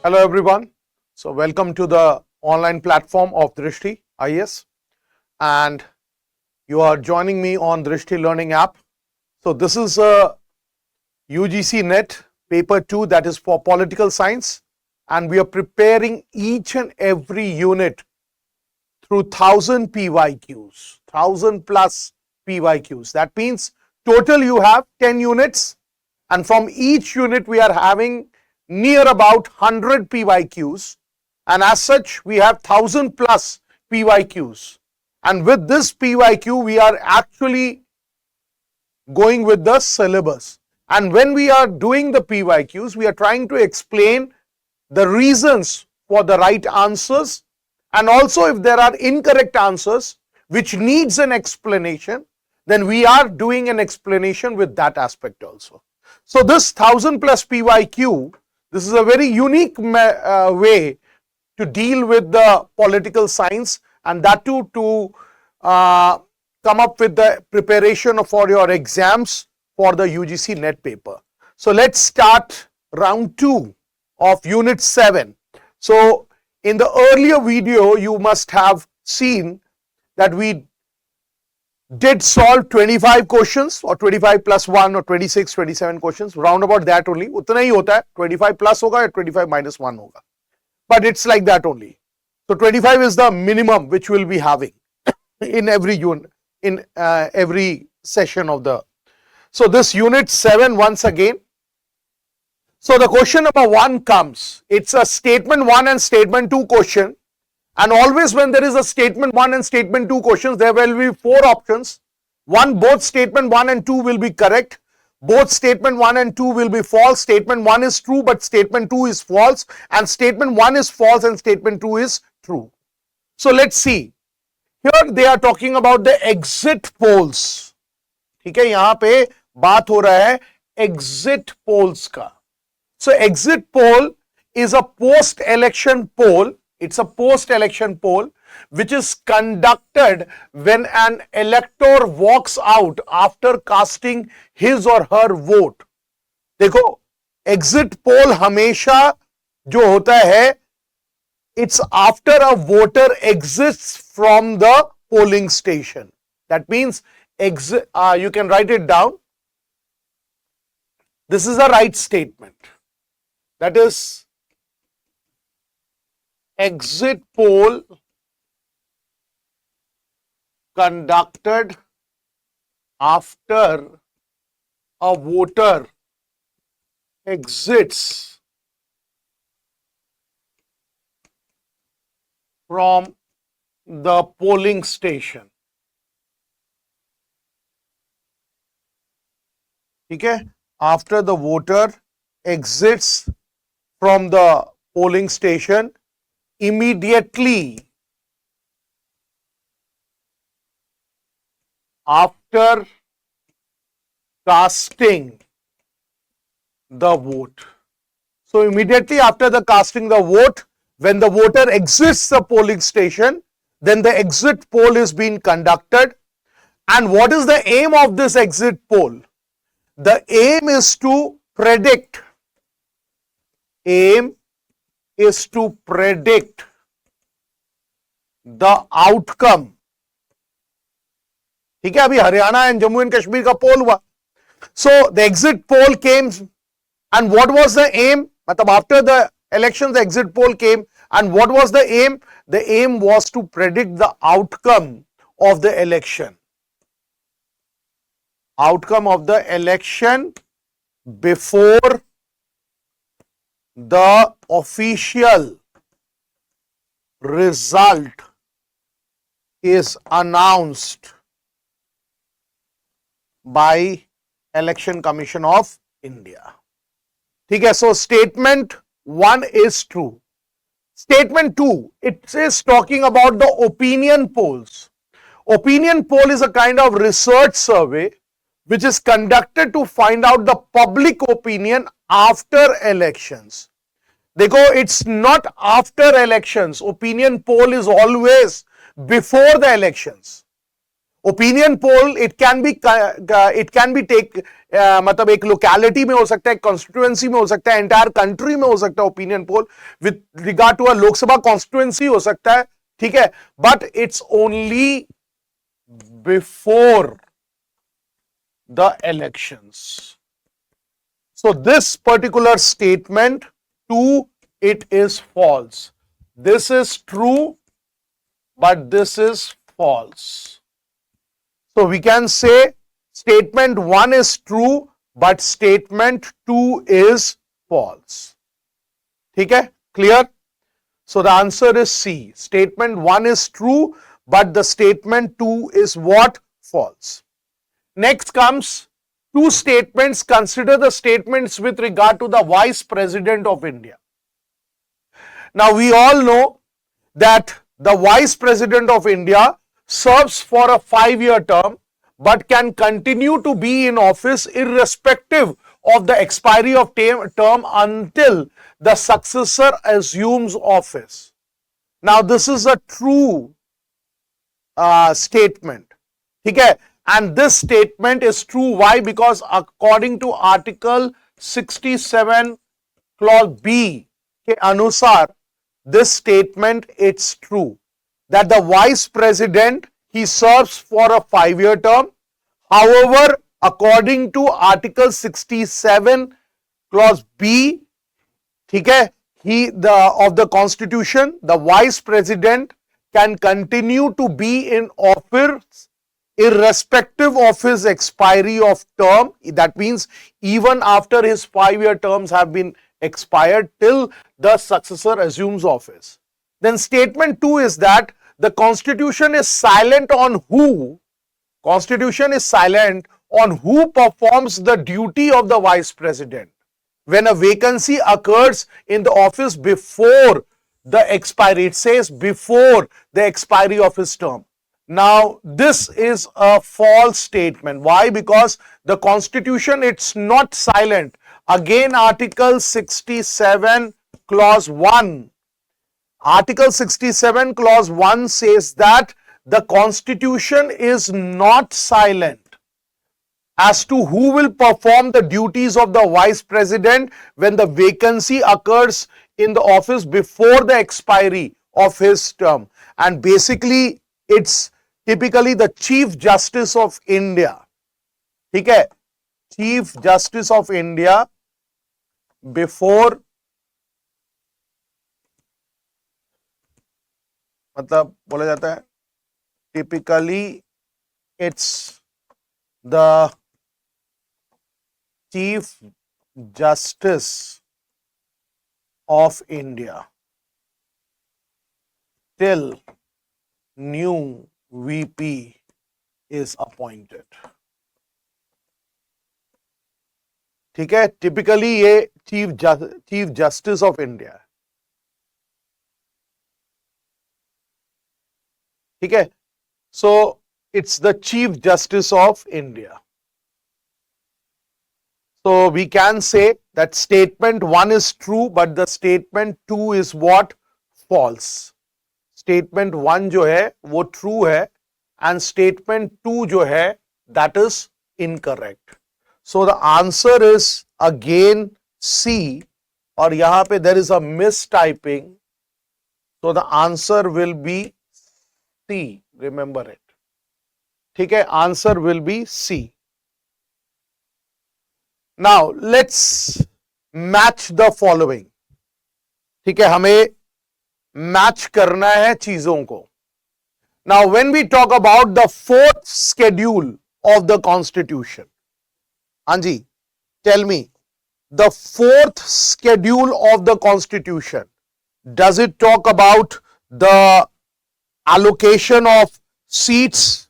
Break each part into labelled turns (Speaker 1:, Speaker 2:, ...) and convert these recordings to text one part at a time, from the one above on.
Speaker 1: Hello everyone. So welcome to the online platform of Drishti IS, and you are joining me on Drishti Learning app. So this is a UGC-NET Paper-2 that is for political science, and we are preparing each and every unit through 1000 PYQs, 1000 plus PYQs. That means total you have 10 units, and from each unit we are having near about 100 PYQs, and as such we have 1000 plus PYQs, and with this PYQ we are actually going with the syllabus. And when we are doing the PYQs, we are trying to explain the reasons for the right answers, and also if there are incorrect answers which needs an explanation, then we are doing an explanation with that aspect also. So this 1000 plus PYQ, this is a very unique way to deal with the political science, and that too to come up with the preparation for your exams for the UGC-NET paper. So let's start round 2 of unit 7. So in the earlier video you must have seen that we did solve 25 questions or 25 plus 1 or 26, 27 questions, round about that only. उतना ही होता है, 25 plus होगा या 25 minus 1 होगा, but it's like that only. So 25 is the minimum which we'll be having in every unit, in every session of the. So this unit 7 once again. So the question number 1 comes, it's a statement 1 and statement 2 question. And always when there is a statement 1 and statement 2 questions, there will be 4 options. Both statement 1 and 2 will be correct. Both statement 1 and 2 will be false. Statement 1 is true, but statement 2 is false. And statement 1 is false and statement 2 is true. So let's see. Here they are talking about the exit polls. ठीक है, यहाँ पे बात हो रहा है exit polls का. So exit poll is a post-election poll. It's a post-election poll which is conducted when an elector walks out after casting his or her vote. देखो, exit poll हमेशा जो होता है, it's after a voter exits from the polling station. That means exit. You can write it down. This is a right statement. That is, exit poll conducted after a voter exits from the polling station. ठीक है, after the voter exits from the polling station, immediately after casting the vote. So immediately after the casting the vote, when the voter exits the polling station, then the exit poll is being conducted. And what is the aim of this exit poll? The aim is to predict. Aim is to predict the outcome. ठीक है, अभी Haryana and Jammu and Kashmir का पोल हुआ. So the exit poll came, and what was the aim? मतलब after the elections the exit poll came, and what was the aim? The aim was to predict the outcome of the election. Outcome of the election before the official result is announced by Election Commission of India. ठीक है, so statement 1 is true. Statement 2, it is talking about the opinion polls. Opinion poll is a kind of research survey which is conducted to find out the public opinion after elections. देखो, it's not after elections. Opinion poll is always before the elections. Opinion poll it can be take मतलब एक locality में हो सकता है, constituency में हो सकता है, एंटायर कंट्री में हो सकता है opinion poll, with regard to a Lok Sabha constituency हो सकता है, ठीक है, but it's only before the elections. So this particular statement 2, it is false. This is true, but this is false. So we can say statement 1 is true, but statement 2 is false. ठीक है? Clear? So the answer is C. Statement 1 is true, but the statement 2 is what? False. Next comes two statements. Consider the statements with regard to the Vice President of India. Now we all know that the Vice President of India serves for a 5-year term but can continue to be in office irrespective of the expiry of term until the successor assumes office. Now this is a true statement. ठीक है? And this statement is true. Why? Because according to Article 67 Clause B के अनुसार this statement it's true that the Vice President he serves for a 5-year term. However, according to Article 67 Clause B, ठीक है, of the Constitution, the Vice President can continue to be in office irrespective of his expiry of term. That means even after his 5-year terms have been expired till the successor assumes office. Then statement 2 is that the Constitution is silent on who? Constitution is silent on who performs the duty of the Vice President when a vacancy occurs in the office before the expiry. It says before the expiry of his term. Now this is a false statement. Why? Because the Constitution it's not silent. Again Article 67 Clause 1. Article 67 Clause 1 says that the Constitution is not silent as to who will perform the duties of the Vice President when the vacancy occurs in the office before the expiry of his term. And basically it's typically the Chief Justice of India. ठीक है? Chief Justice of India before मतलब बोला जाता है typically it's the Chief Justice of India till new VP is appointed. ठीक है? Typically ये chief justice of India है. ठीक है? So it's the chief justice of India. So we can say that statement 1 is true, but the statement 2 is what? False. Statement 1 जो है वो true है and statement 2 जो है that is incorrect. So the answer is again C, और यहाँ पे there is a mistyping. So the answer will be C. Remember it. ठीक है? Answer will be C. Now let's match the following. ठीक है? हमें मैच करना है चीजों को. Now when we talk about the 4th schedule of the Constitution, हाँ जी, tell me, the 4th schedule of the Constitution, does it talk about the allocation of seats?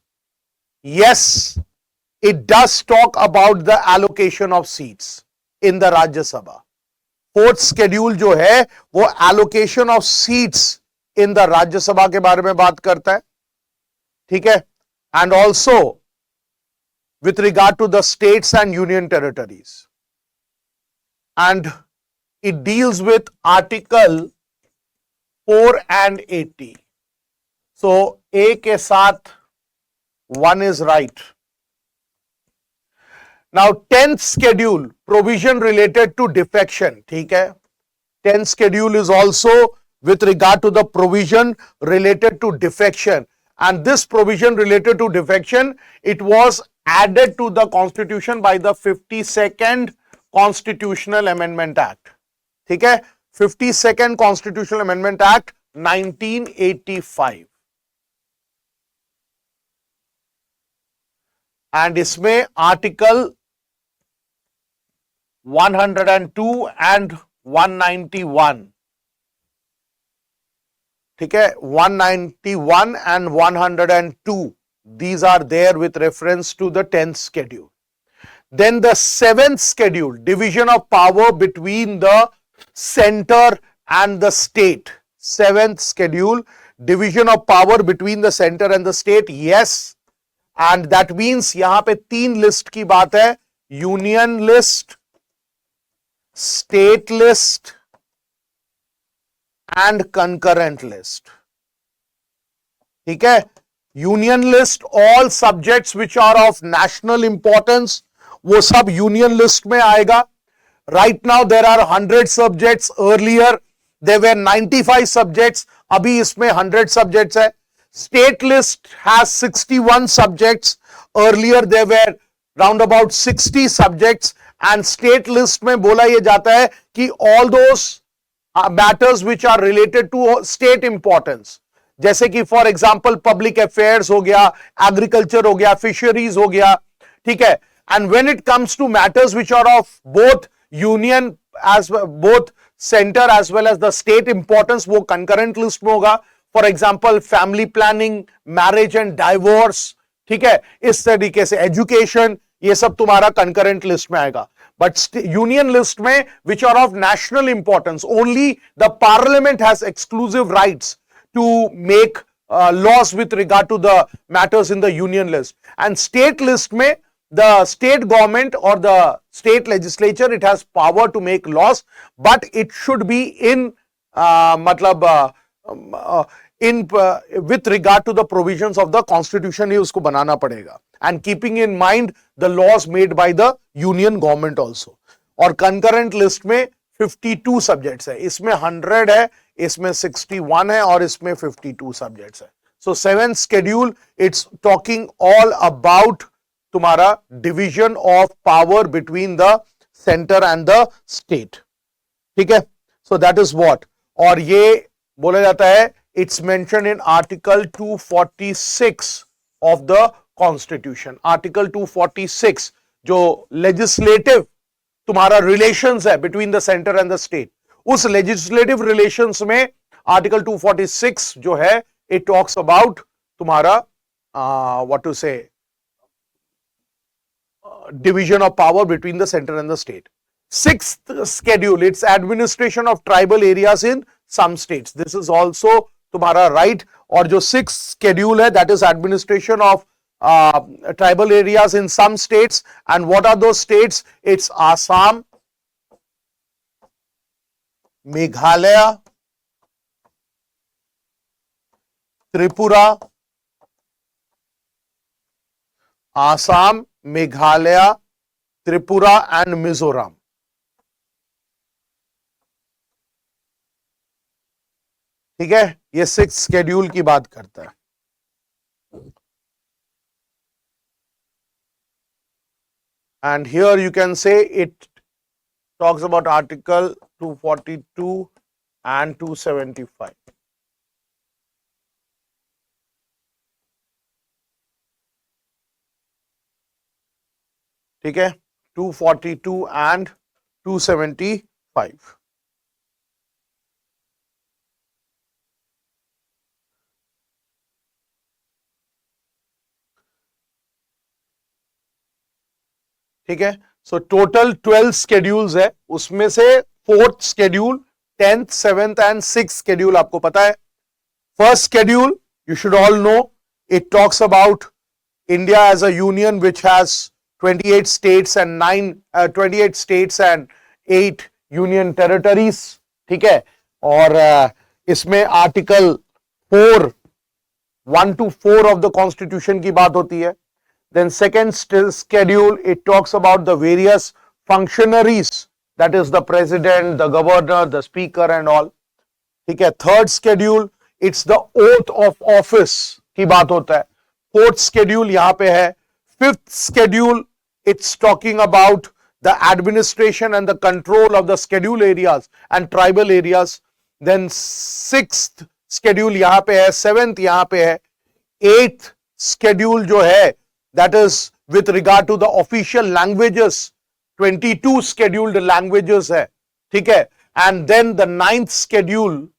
Speaker 1: Yes, it does talk about the allocation of seats in the Rajya Sabha. 4th schedule जो है वो allocation of seats in the Rajya Sabha के बारे में बात करता है. ठीक है? And also with regard to the states and union territories. And it deals with Article 4 and 80. So A के साथ 1 is right. Now 10th schedule, provision related to defection. ठीक है, 10th schedule is also with regard to the provision related to defection, and this provision related to defection, it was added to the constitution by the 52nd Constitutional Amendment Act. ठीक है, 52nd Constitutional Amendment Act 1985, and इसमें article 102 and 191, ठीक है, 191 and 102, these are there with reference to the 10th schedule. Then the 7th schedule, division of power between the center and the state. 7th schedule, division of power between the center and the state, yes, and that means यहां पे 3 list की बात है, union list, state list and concurrent list. ठीक है, union list, all subjects which are of national importance, वो सब union list में आएगा. Right now there are 100 subjects, earlier there were 95 subjects, अभी इसमें 100 सब्जेक्ट्स है. State list has 61 subjects, earlier there were round about 60 subjects, and state list में बोला ये जाता है कि all those matters which are related to state importance, जैसे कि for example public affairs हो गया, agriculture हो गया, fisheries हो गया, ठीक है. And when it comes to matters which are of both union as both center as well as the state importance, वो concurrent list में होगा. For example family planning, marriage and divorce, ठीक है, इस तरीके से एजुकेशन, ये सब तुम्हारा कंकरेंट लिस्ट में आएगा. बट यूनियन लिस्ट में which are of national importance, only the parliament has exclusive rights to make laws with regard to the matters in the union list. And state list में the state government or the state legislature, it has power to make laws, but it should be in with regard to the provisions of the constitution ही उसको बनाना पड़ेगा, and keeping in mind the laws made by the union government also. और concurrent list में 52 subjects है, इसमें 100 है, इसमें 61 है और इसमें 52 subjects है. So 7th schedule, it's talking all about तुम्हारा division of power between the center and the state. ठीक है, so that is what. और ये बोला जाता है, it's mentioned in article 246 of the constitution. article 246 जो legislative तुम्हारा relations है between the center and the state, उस legislative relations में article 246 जो है, it talks about तुम्हारा what to say, division of power between the center and the state. 6th schedule, it's administration of tribal areas in some states. This is also तुम्हारा right. और जो 6th schedule है, that is administration of tribal areas in some states. And what are those states? It's Assam, Meghalaya, Tripura, Assam, Meghalaya, Tripura and Mizoram. ठीक है, ये 6th schedule की बात करता है. And here you can say it talks about article 242 and 275. ठीक है, 242 and 275. ठीक है, सो टोटल 12 schedules है, उसमें से 4th schedule, 10th, 7th and 6th schedule आपको पता है. First schedule, you should all know, it talks about India as a union which has 28 states and 28 states and 8 union territories. ठीक है, और इसमें article 4 1 to 4 of the constitution की बात होती है. Then second schedule, it talks about the various functionaries, that is the president, the governor, the speaker and all. ठीक है. Third schedule, it's the oath of office की बात होता है. Fourth schedule यहाँ पे है. Fifth schedule, it's talking about the administration and the control of the scheduled areas and tribal areas. Then sixth schedule यहाँ पे है. Seventh यहाँ पे है. Eighth schedule जो है, that is with regard to the official languages. 22 scheduled languages है. ठीक है. And then the ninth schedule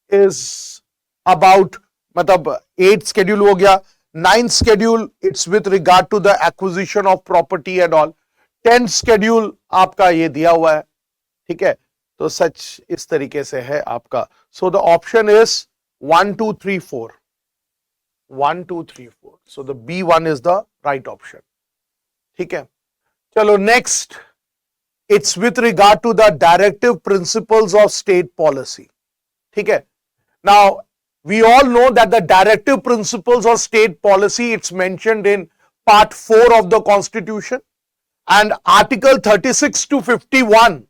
Speaker 1: is about, मतलब 8th schedule हो गया. 9th schedule, it's with regard to the acquisition of property and all. 10th schedule आपका ये दिया हुआ है. ठीक है. तो सच इस तरीके से है आपका. So the option is 1, 2, 3, 4. 1, 2, 3, 4. So the B1 is the right option. ठीक है. चलो next, it's with regard to the directive principles of state policy. ठीक है. Now we all know that the directive principles of state policy, it's mentioned in part 4 of the constitution, and article 36 to 51,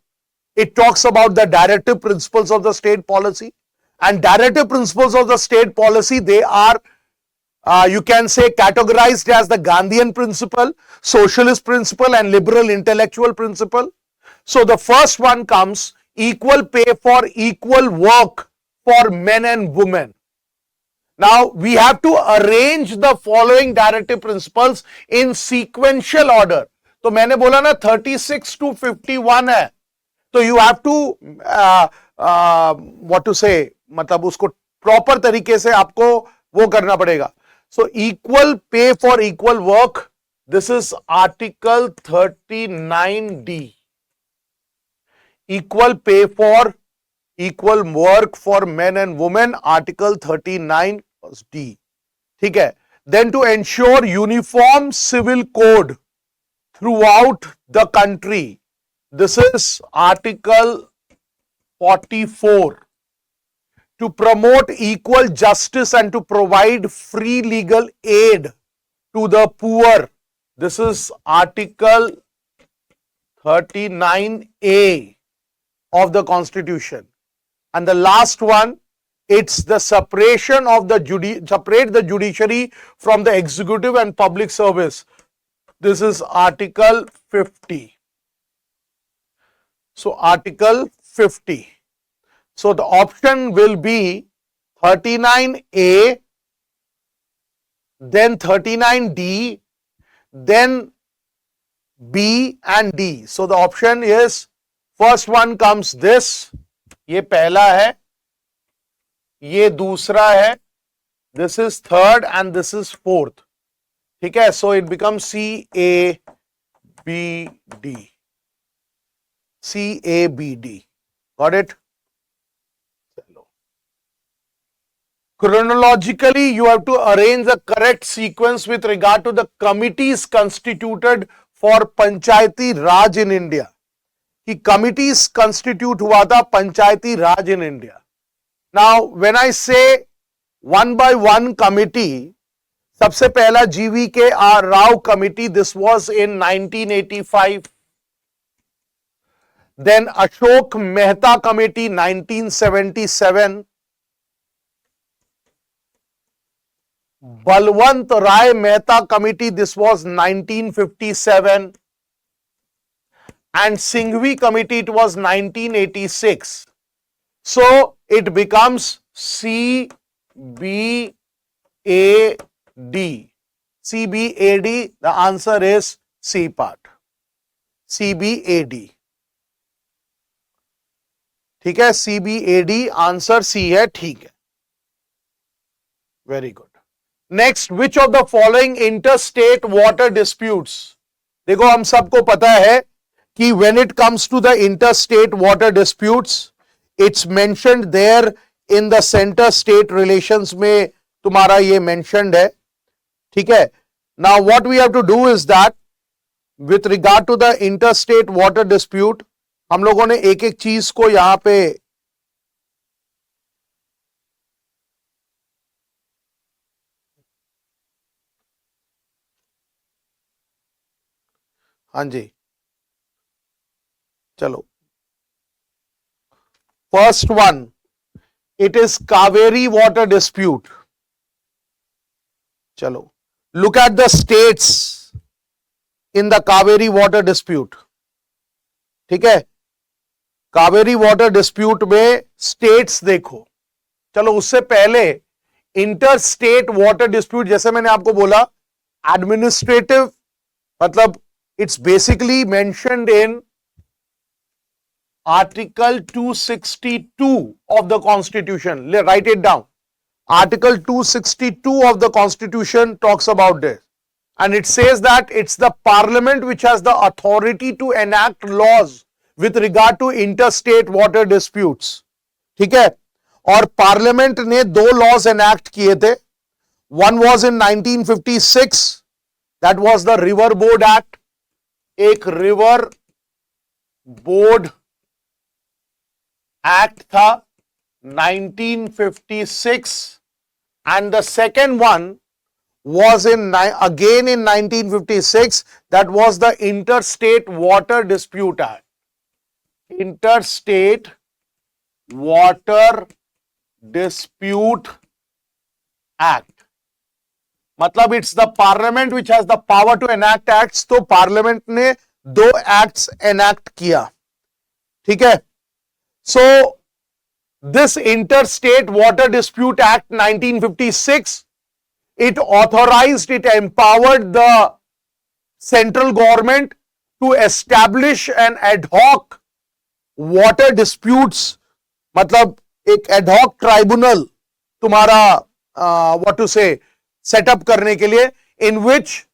Speaker 1: it talks about the directive principles of the state policy. And directive principles of the state policy, they are you can say categorized as the Gandhian principle, socialist principle and liberal intellectual principle. So the first one comes equal pay for equal work for men and women. Now we have to arrange the following directive principles in sequential order. तो मैंने बोला ना 36 to 51 है, तो you have to what to say, मतलब उसको proper तरीके से आपको वो करना पड़ेगा. So equal pay for equal work, this is article 39D. Equal pay for equal work for men and women, article 39D. ठीक है. Then to ensure uniform civil code throughout the country, this is article 44. To promote equal justice and to provide free legal aid to the poor, this is article 39A of the constitution. And the last one, it's the separation of the separate the judiciary from the executive and public service. This is article 50. So article 50. So the option will be 39A, then 39D, then B and D. So the option is, first one comes this, ये पहला है, ये दूसरा है, this is third and this is fourth. ठीक है. So it becomes CABD. CABD. Got it? Chronologically, you have to arrange the correct sequence with regard to the committees constituted for Panchayati Raj in India. कि committees constitute हुआ था Panchayati Raj in India. Now, when I say one by one committee, सबसे पहला GVK Rao committee, this was in 1985. Then Ashok Mehta committee, 1977. Balwant Rai Mehta committee, this was 1957. And Singhvi committee, it was 1986. So it becomes CBAD. CBAD, the answer is C part. CBAD. ठीक है. CBAD, answer C है. ठीक है. Very good. Next, which of the following interstate water disputes? देखो हम सबको पता है कि when it comes to the interstate water disputes, it's mentioned there in the center state relations में तुम्हारा ये mentioned है. ठीक है. Now what we have to do is that with regard to the interstate water dispute, हम लोगों ने एक एक चीज को यहां पे हाँ जी, चलो, first one, it is Kaveri water dispute. चलो, look at the states in the Kaveri water dispute. ठीक है, कावेरी वाटर डिस्प्यूट में स्टेट्स देखो. चलो, उससे पहले इंटर स्टेट वाटर डिस्प्यूट, जैसे मैंने आपको बोला, एडमिनिस्ट्रेटिव, मतलब it's basically mentioned in Article 262 of the Constitution. Write it down. Article 262 of the Constitution talks about this. And it says that it's the Parliament which has the authority to enact laws with regard to interstate water disputes. ठीक है? और Parliament ने दो laws enact किए थे. One was in 1956. That was the River Board Act. एक River Board Act था 1956, and the second one was again in 1956. That was the Interstate Water Dispute Act. Interstate Water Dispute Act. मतलब it's the Parliament which has the power to enact acts. तो Parliament ने दो acts enact किया. ठीक है? So, this Interstate Water Dispute Act 1956, it authorized, it empowered the central government to establish an ad hoc water disputes, मतलब एक ad hoc tribunal तुम्हारा what to say set up करने के लिए, in which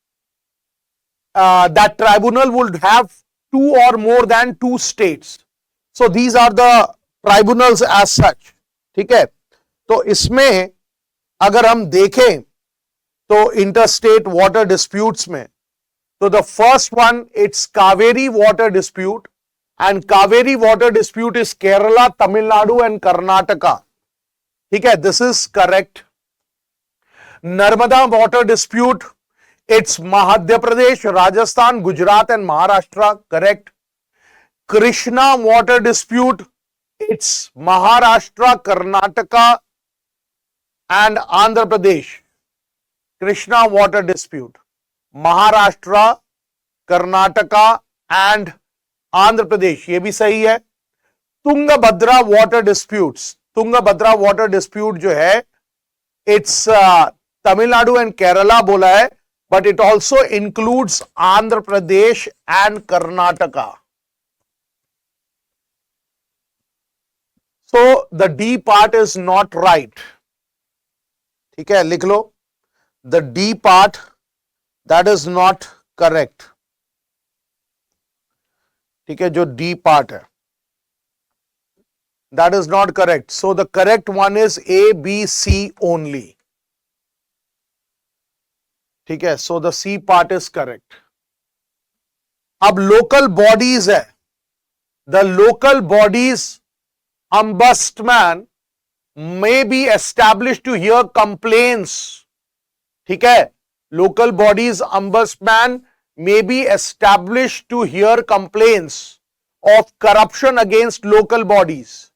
Speaker 1: that tribunal would have two or more than two states. So these are the tribunals as such. ठीक है, तो इसमें अगर हम देखें तो interstate water disputes में, तो the first one, it's Kaveri water dispute, and Kaveri water dispute is Kerala, Tamil Nadu and Karnataka. ठीक है, this is correct. Narmada water dispute, it's Madhya Pradesh, Rajasthan, Gujarat and Maharashtra. Correct. Krishna water dispute, it's Maharashtra, Karnataka and Andhra Pradesh. Krishna water dispute, Maharashtra, Karnataka and Andhra Pradesh. ये भी सही है. Tungabhadra water disputes, Tungabhadra water dispute जो है, it's Tamil Nadu and Kerala बोला है, but it also includes Andhra Pradesh and Karnataka. So the D part is not right. ठीक है, लिख लो. The D part, that is not correct. ठीक है, जो D part है, that is not correct. So the correct one is A, B, C only. ठीक है, so the C part is correct. अब local bodies है. The local bodies ombudsman may be established to hear complaints. ठीक है, local bodies ombudsman may be established to hear complaints of corruption against local bodies.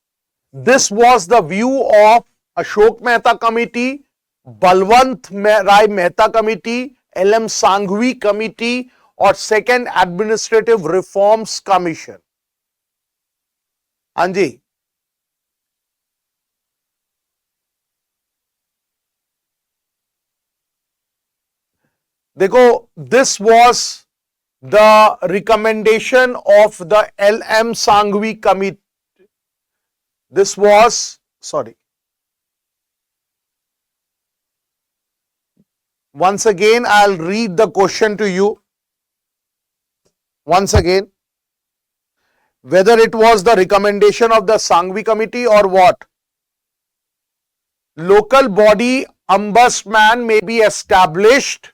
Speaker 1: This was the view of Ashok Mehta Committee, Balwant Rai Mehta Committee, L.M. Sanghvi Committee और Second Administrative Reforms Commission. हाँ जी, देखो, this was the recommendation of the L.M. Sanghvi Committee. This was, sorry, once again I'll read the question to you once again, whether it was the recommendation of the Sanghvi Committee or what. Local body ombudsman may be established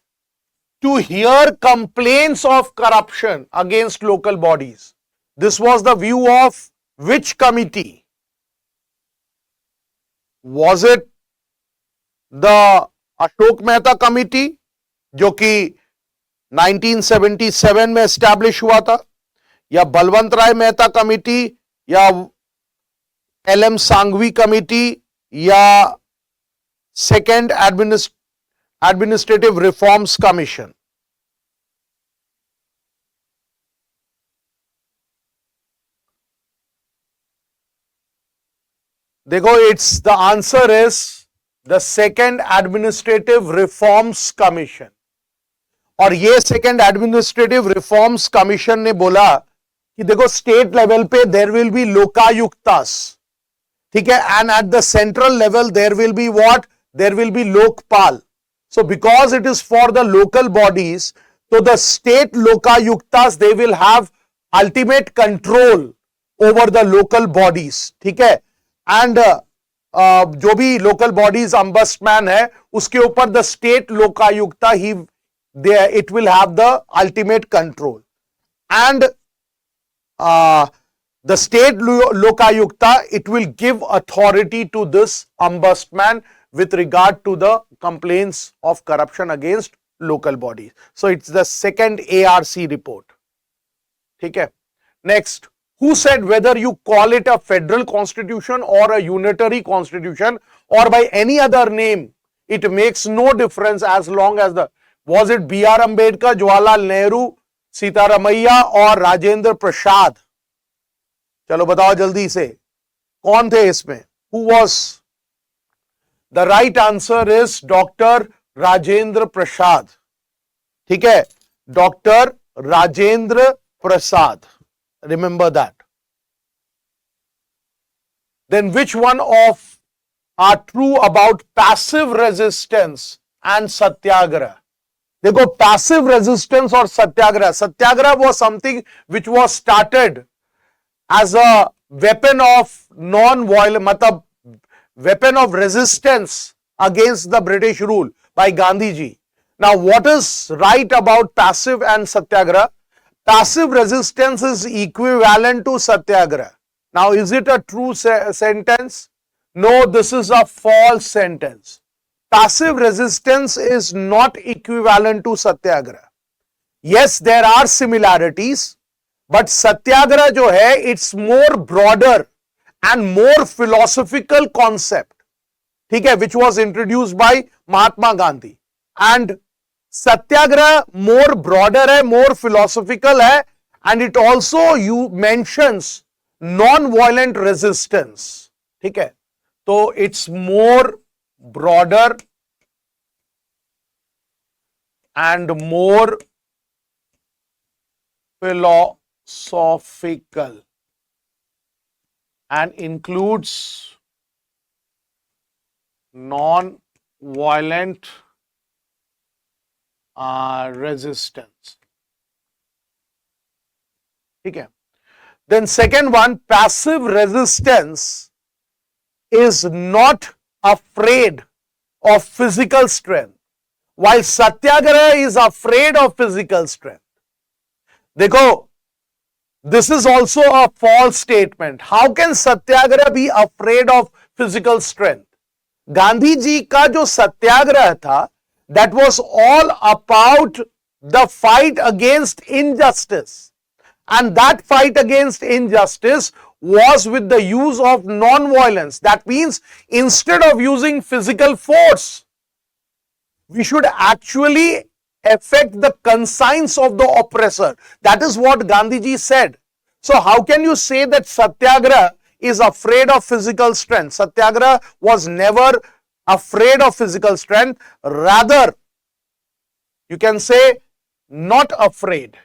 Speaker 1: to hear complaints of corruption against local bodies. This was the view of which committee? Was it the Ashok Mehta Committee, जो कि 1977 में establish हुआ था, या बलवंत राय Mehta committee, या LM. Sanghvi committee, या second administrative reforms commission? देखो, it's the answer is the second administrative reforms commission. और ये सेकेंड एडमिनिस्ट्रेटिव रिफॉर्म्स कमीशन ने बोला कि देखो, स्टेट लेवल पे देयर विल बी लोकायुक्तास, ठीक है, and at the central level there will be what, there will be Lokpal. So because it is for the local bodies, तो the state Lokayuktas they will have ultimate control over the local bodies, ठीक है, and जो भी local bodies अम्बस्टमैन है उसके ऊपर the state Lokayukta ही it will have the ultimate control, and the state lokayukta, it will give authority to this ombudsman with regard to the complaints of corruption against local bodies. So it's the second ARC report. ठीक है. Next, who said whether you call it a federal constitution or a unitary constitution or by any other name, it makes no difference as long as the, was it B.R. Ambedkar, Jawaharlal Nehru, Sitaramayya और राजेंद्र प्रसाद? चलो बताओ जल्दी से, कौन थे इसमें? Who was? The right answer is Dr. Rajendra Prasad. ठीक है, doctor Rajendra Prasad. Remember that. Then which one of are true about passive resistance and satyagraha? देखो, पैसिव रेजिस्टेंस और सत्याग्रह. सत्याग्रह was something which was started as a weapon of non-violent, मतलब weapon of resistance against the British rule by Gandhi ji. Now, what is right about passive and satyagraha? Passive resistance is equivalent to satyagraha. Now, is it a true sentence? No, this is a false sentence. Passive resistance is not equivalent to satyagraha. Yes, there are similarities, but satyagraha जो है, it's more broader and more philosophical concept, ठीक है, which was introduced by Mahatma Gandhi. And satyagraha more broader है, more philosophical है, and it also you mentions non-violent resistance, ठीक है, तो it's more broader and more philosophical and includes non-violent resistance. ठीक है. Then second one, passive resistance is not afraid of physical strength, while satyagraha is afraid of physical strength. देखो, this is also a false statement. How can satyagraha be afraid of physical strength? Gandhi ji का जो सत्याग्रह था, that was all about the fight against injustice, and that fight against injustice was with the use of non-violence. That means instead of using physical force, we should actually affect the conscience of the oppressor. That is what Gandhiji said. So how can you say that Satyagraha is afraid of physical strength? Satyagraha was never afraid of physical strength. Rather, you can say not afraid.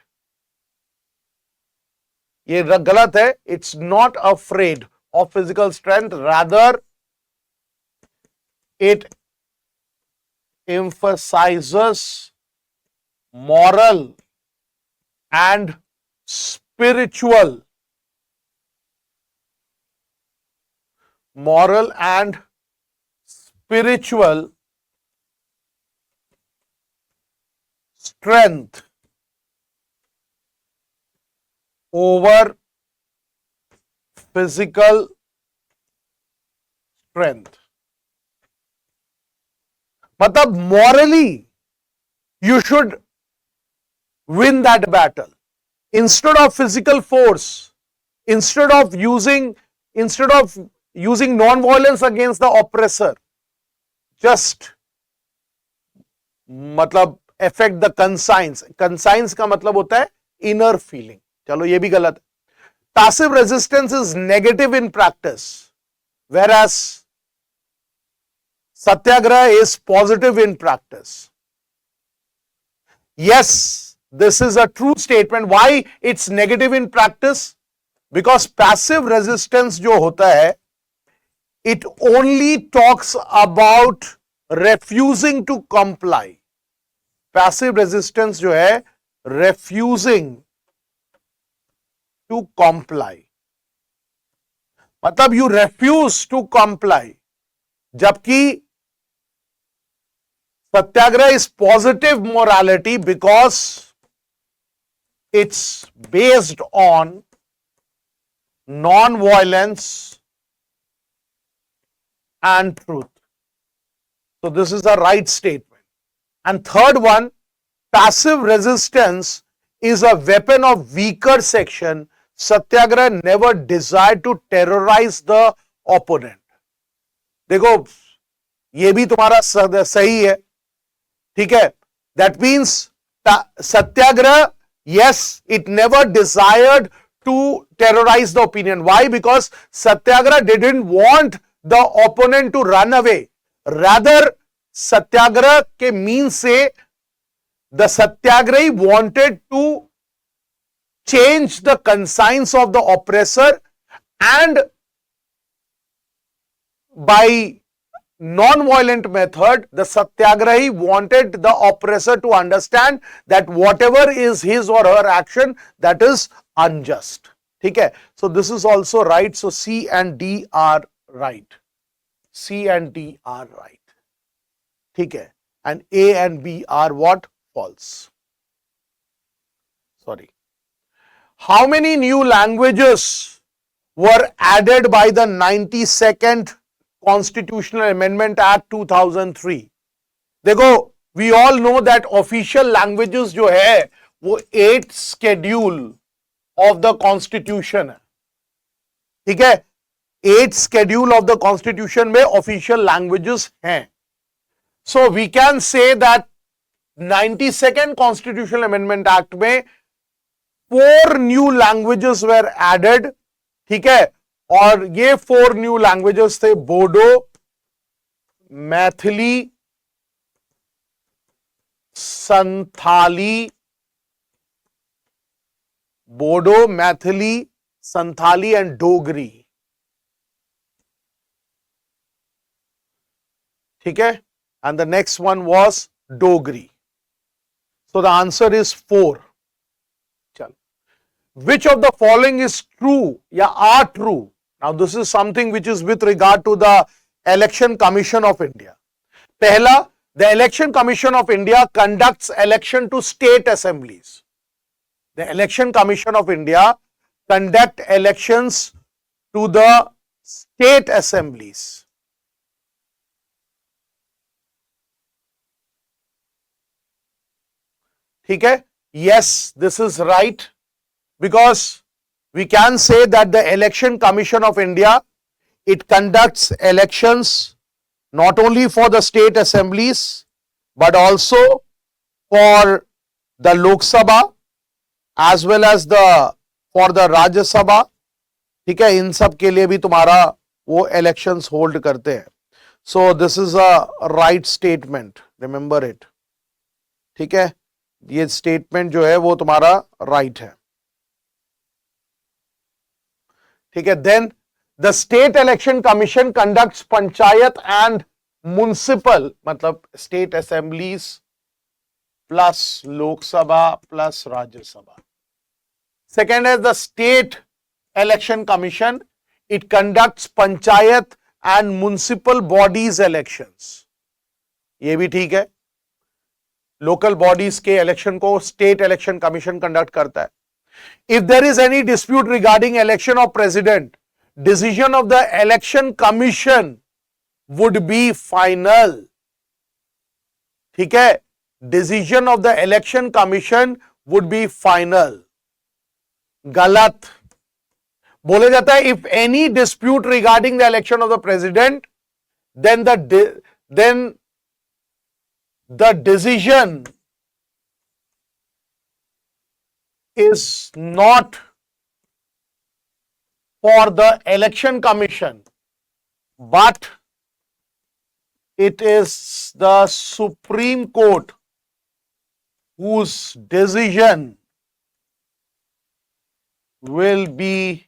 Speaker 1: ये गलत है. It's not afraid of physical strength. Rather, it emphasizes moral and spiritual strength over physical strength. मतलब morally you should win that battle. Instead of physical force, instead of using non-violence against the oppressor, just मतलब affect the conscience. Conscience का मतलब होता है inner feeling. चलो ये भी गलत है. Passive resistance is negative in practice, whereas satyagraha is positive in practice. Yes, this is a true statement. Why it's negative in practice? Because passive resistance जो होता है, it only talks about refusing to comply. Passive resistance जो है, refusing to comply. मतलब you refuse to comply. जबकि Satyagraha is positive morality because it's based on non-violence and truth. So this is the right statement. And third one, passive resistance is a weapon of weaker section. Satyagraha never desired to terrorize the opponent. देखो ये भी तुम्हारा सही है, ठीक है. That means Satyagraha, yes, it never desired to terrorize the opinion. Why? Because Satyagraha didn't want the opponent to run away. Rather, Satyagraha के means से the Satyagrahi wanted to change the conscience of the oppressor, and by non-violent method, the Satyagrahi wanted the oppressor to understand that whatever is his or her action, that is unjust. Okay, so this is also right. So C and D are right. C and D are right. Okay, and A and B are what? False. Sorry. How many new languages were added by the 92nd Constitutional Amendment Act 2003? देखो, we all know that official languages जो है वो 8th schedule of the Constitution है, ठीक है. 8th schedule of the Constitution में official languages हैं. So we can say that 92nd Constitutional Amendment Act में 4 new languages were added, ठीक है. और ये 4 न्यू लैंग्वेजेस थे बोडो, मैथिली, संथाली, बोडो, मैथिली, संथाली एंड डोगरी. ठीक है. And the next one was Dogri. So the answer is 4. चलो, which of the following is true या are true? Now this is something which is with regard to the Election Commission of India. Pehla, the Election Commission of India conducts election to state assemblies. The Election Commission of India conduct elections to the state assemblies. ठीक है? Yes, this is right, because we can say that the Election Commission of India, it conducts elections not only for the state assemblies but also for the Lok Sabha as well as for the Rajya Sabha. ठीक है, इन सब के लिए भी तुम्हारा वो elections hold करते हैं. So this is a right statement, remember it. ठीक है, ये statement जो है वो तुम्हारा right है. ठीक है. Then the State Election Commission conducts panchayat and municipal, मतलब state assemblies plus Lok Sabha plus Rajya Sabha. Second is the State Election Commission. It conducts panchayat and municipal bodies elections. ये भी ठीक है. Local bodies के election को State Election Commission conduct करता है. If there is any dispute regarding election of president, decision of the election commission would be final. ठीक है, decision of the election commission would be final. गलत. बोले जाता है if any dispute regarding the election of the president, then the decision is not for the election commission, but it is the Supreme Court whose decision will be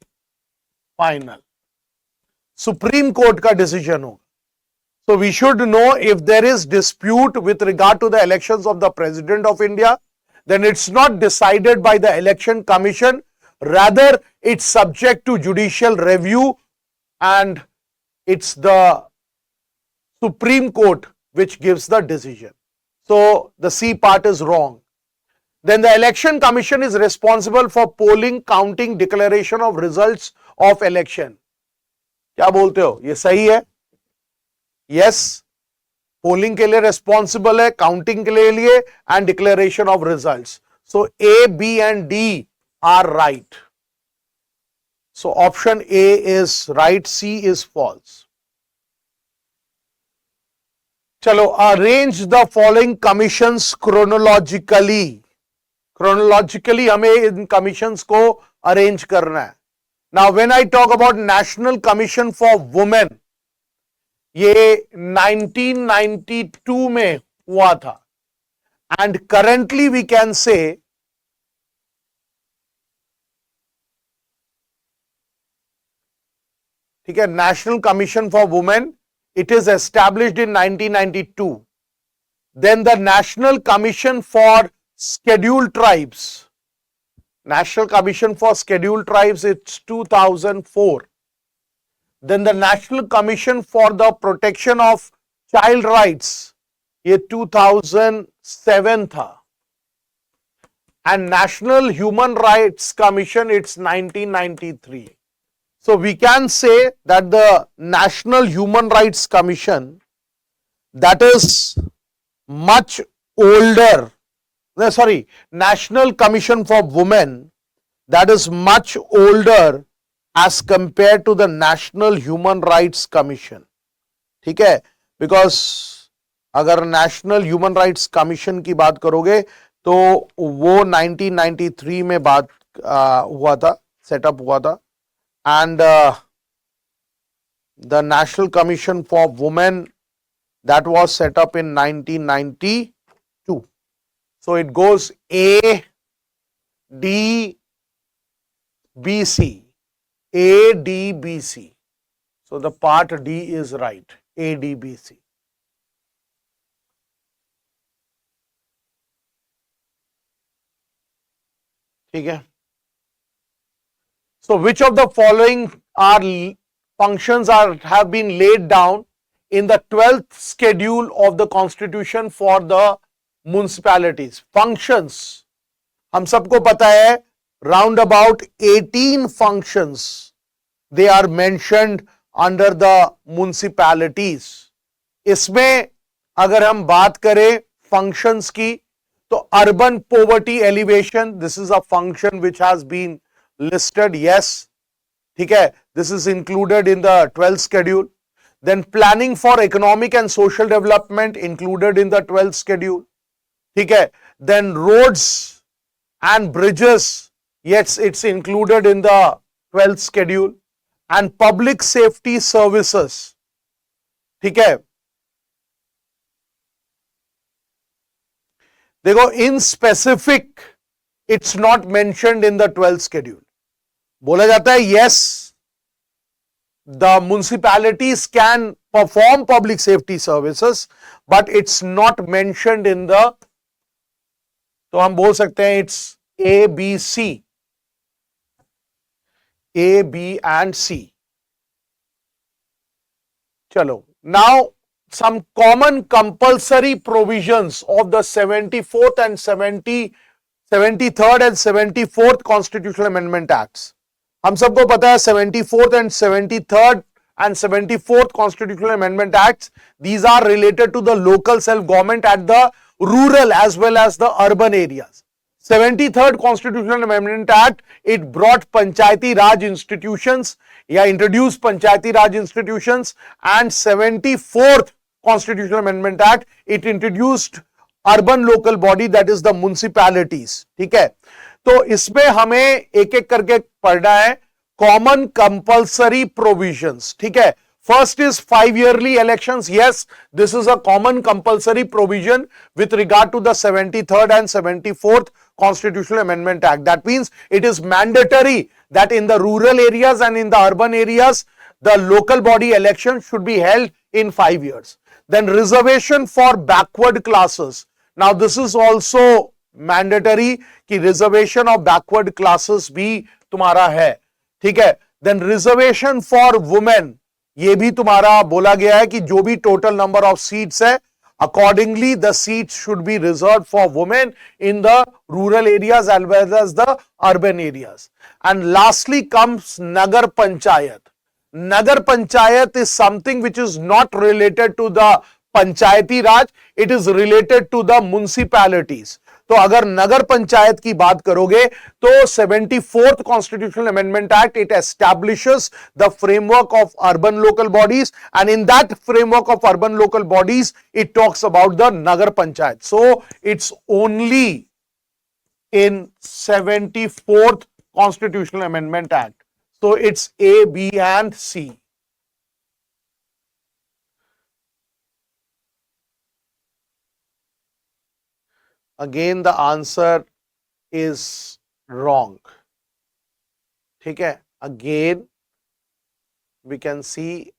Speaker 1: final. Supreme Court का decision होगा. So we should know if there is dispute with regard to the elections of the President of India, then it's not decided by the Election Commission, rather it's subject to judicial review and it's the Supreme Court which gives the decision. So the C part is wrong. Then the Election Commission is responsible for polling, counting, declaration of results of election. क्या बोलते हो? ये सही है? Yes. Polling के लिए responsible है, counting के लिए and declaration of results. So A, B and D are right. So option A is right, C is false. चलो, arrange the following commissions chronologically. Chronologically हमें इन कमीशंस को अरेंज करना है. Now when I talk about national commission for women, ये 1992 में हुआ था and currently we can say ठीक है, national commission for women, it is established in 1992. Then the national commission for scheduled tribes, national commission for scheduled tribes, it's 2004. Then the National Commission for the Protection of Child Rights, ये 2007 था. And National Human Rights Commission, it's 1993. So we can say that the National Human Rights Commission, that is much older, National Commission for Women, that is much older as compared to the National Human Rights Commission. ठीक है, because अगर National Human Rights Commission की बात करोगे तो वो 1993 में बात हुआ था, सेटअप हुआ था. And the National Commission for Women, that was set up in 1992. So it goes A, D, B, C. A, D, B, C. So the part D is right. A, D, B, C. ठीक है. So which of the following are functions have been laid down in the 12th schedule of the Constitution for the municipalities? Functions. हम सबको पता है round about 18 functions they are mentioned under the municipalities. इसमें अगर हम बात करें functions की, तो urban poverty alleviation, this is a function which has been listed. Yes, ठीक है, this is included in the 12th schedule. Then planning for economic and social development included in the 12th schedule. ठीक है. Then roads and bridges, yes, it's included in the 12th schedule. And public safety services, ठीक है. देखो, in specific it's not mentioned in the 12th schedule. बोला जाता है yes, the municipalities can perform public safety services, but it's not mentioned in the, तो हम बोल सकते हैं it's A, B, C. A, B and C. चलो, now some common compulsory provisions of the 74th and 73rd and 74th Constitutional Amendment Acts. हम सबको पता है 74th and 73rd and 74th Constitutional Amendment Acts, these are related to the local self-government at the rural as well as the urban areas. 73rd Constitutional Amendment Act, it brought Panchayati Raj institutions, introduced Panchayati Raj institutions, and 74th Constitutional Amendment Act, it introduced urban local body, that is the municipalities. ठीक है, तो इसमें हमें एक एक करके पढ़ना है कॉमन कंपल्सरी प्रोविजंस. ठीक है, first is 5-yearly elections. Yes, this is a common compulsory provision with regard to the 73rd and 74th Constitutional Amendment Act. That means it is mandatory that in the rural areas and in the urban areas, the local body election should be held in 5 years. Then reservation for backward classes. Now this is also mandatory कि reservation of backward classes भी तुम्हारा है. ठीक है, then reservation for women, ये भी तुम्हारा बोला गया है कि जो भी टोटल नंबर ऑफ सीट्स है, accordingly the seats should be reserved for women in the rural areas as well as the urban areas. And lastly comes Nagar Panchayat. Nagar Panchayat is something which is not related to the Panchayati Raj, it is related to the municipalities. तो अगर नगर पंचायत की बात करोगे तो 74th Constitutional Amendment Act, it establishes the framework of urban local bodies, and in that framework of urban local bodies it talks about the Nagar Panchayat. So it's only in 74th Constitutional Amendment Act. So it's A, B and C. Again the answer is wrong. ठीक है, again we can see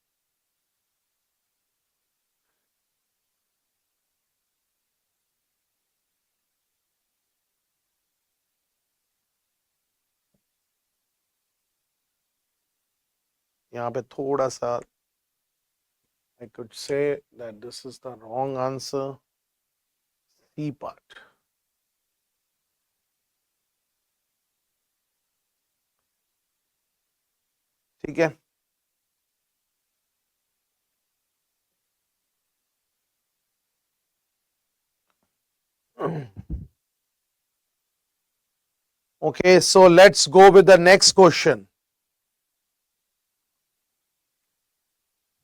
Speaker 1: यहाँ पे थोड़ा सा I could say that this is the wrong answer. C part. ठीक है, okay, so let's go with the next question.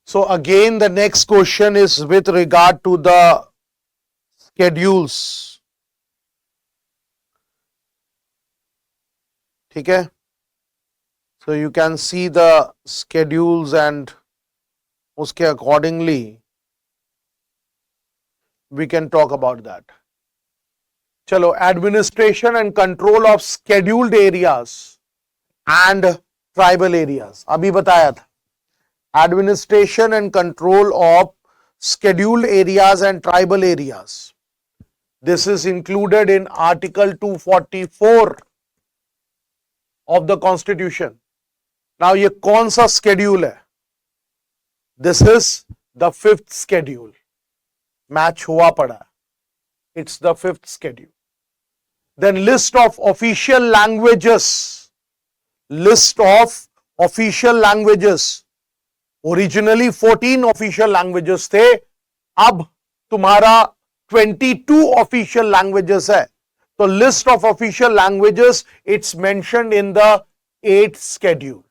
Speaker 1: So again the next question is with regard to the schedules. ठीक है, so you can see the schedules and उसके accordingly we can talk about that. चलो, administration and control of scheduled areas and tribal areas अभी बताया था. Administration and control of scheduled areas and tribal areas. This is included in Article 244 of the Constitution. Now ये कौन सा schedule है? This is the 5th schedule. Match हुआ पड़ा. It's the 5th schedule. Then list of official languages. List of official languages. Originally 14 official languages थे, अब तुम्हारा 22 official languages है. So list of official languages, it's mentioned in the 8th schedule.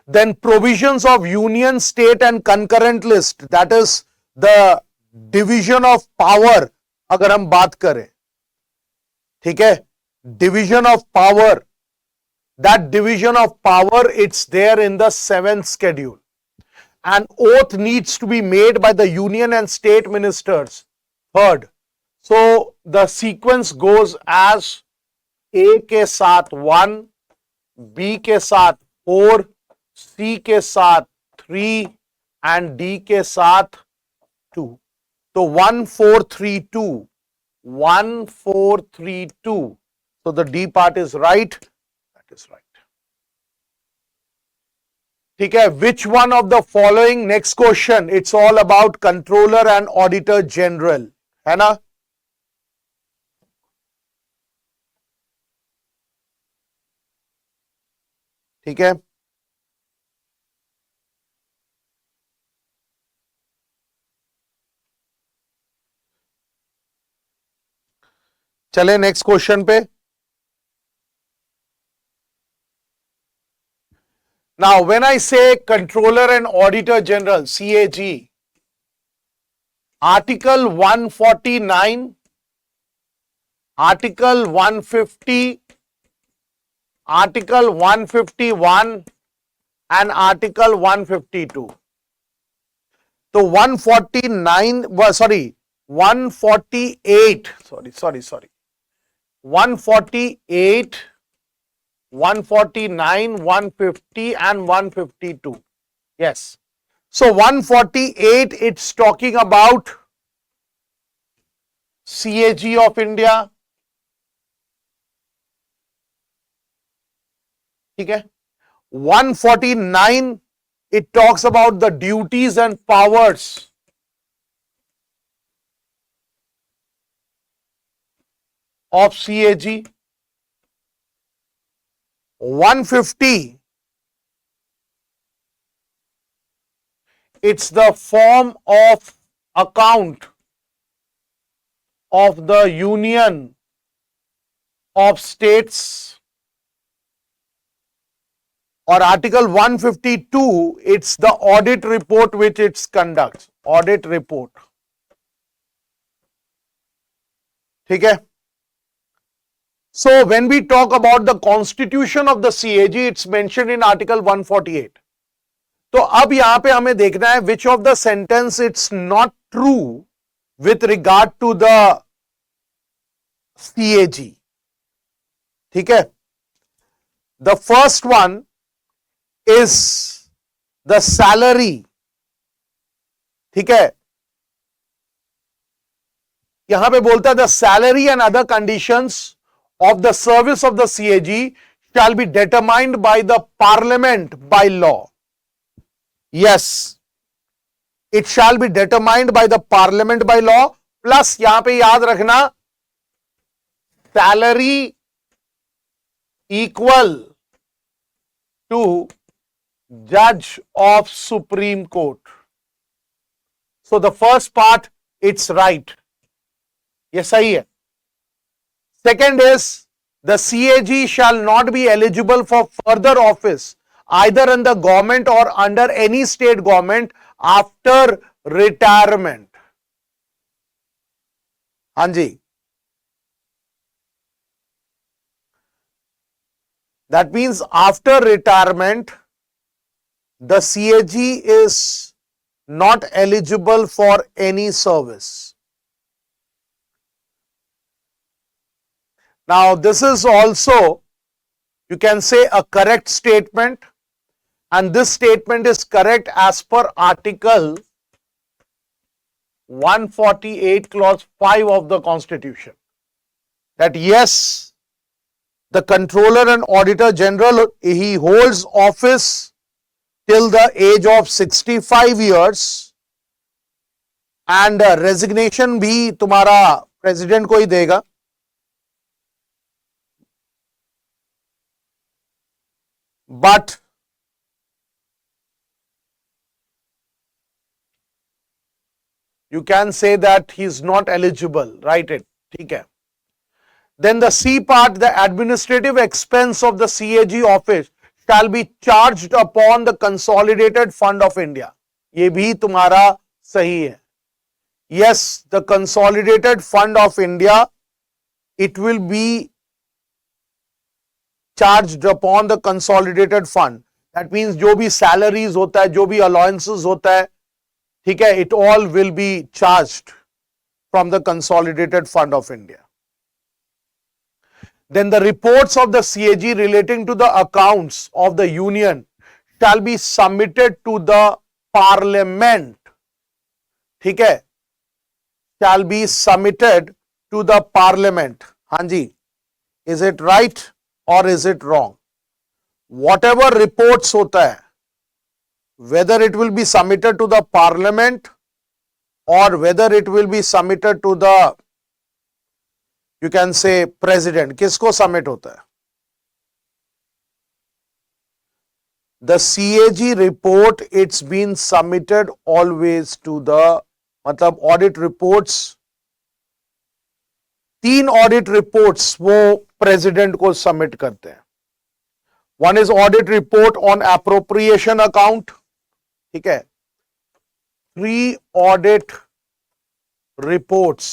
Speaker 1: Then provisions of union, state and concurrent list, that is the division of power. अगर हम बात करें, ठीक है, division of power, that division of power, it's there in the 7th schedule. An oath needs to be made by the union and state ministers. 3rd. So the sequence goes as A के साथ 1, B के साथ 4, C के साथ 3 and D के साथ 2. So 1 4 3 2, 1 4 3 2. So the D part is right. That is right. ठीक है, which one of the following, next question, it's all about controller and auditor general, है ना? ठीक है, चले नेक्स्ट क्वेश्चन पे. Now, when I say Controller and Auditor General, CAG, Article 149, Article 150, Article 151 and Article 152. So 149, 148, 148, 149, 150 and 152. Yes. So 148, it's talking about CAG of India. Okay. 149, it talks about the duties and powers of CAG. 150, it's the form of account of the Union of States. Or Article 152, it's the audit report which it conducts. Audit report. Okay. So when we talk about the constitution of the CAG, it's mentioned in Article 148. तो अब यहाँ पे हमें देखना है which of the sentence it's not true with regard to the CAG. ठीक है. The first one is the salary. ठीक है. यहां पे बोलता है the salary and other conditions of the service of the CAG shall be determined by the Parliament by law. Yes, it shall be determined by the Parliament by law. Plus यहां पे याद रखना salary equal to Judge of Supreme Court. So the first part, it's right. ये सही है. Second is, the CAG shall not be eligible for further office either in the government or under any state government after retirement. हाँ जी. That means after retirement, the CAG is not eligible for any service. Now, this is also, you can say, a correct statement, and this statement is correct as per Article 148, Clause 5 of the Constitution. That yes, the Controller and Auditor General, he holds office till the age of 65 years, and resignation भी तुम्हारा president को ही देगा. But you can say that he is not eligible. Write it. ठीक है. Then the C part, the administrative expense of the CAG office shall be charged upon the Consolidated Fund of India. ये भी तुम्हारा सही है. Yes, the Consolidated Fund of India, it will be charged upon the Consolidated Fund. That means जो भी salaries होता है, जो भी allowances होता है, ठीक है, it all will be charged from the Consolidated Fund of India. Then the reports of the CAG relating to the accounts of the Union shall be submitted to the Parliament. ठीक है, shall be submitted to the Parliament. हाँ जी, is it right or is it wrong? Whatever reports होता है, whether it will be submitted to the Parliament or whether it will be submitted to the, you can say, President, किसको submit होता है? The CAG report, it's been submitted always to the, मतलब audit reports तीन audit reports वो president को submit करते हैं. One is audit report on appropriation account. ठीक है, 3 audit reports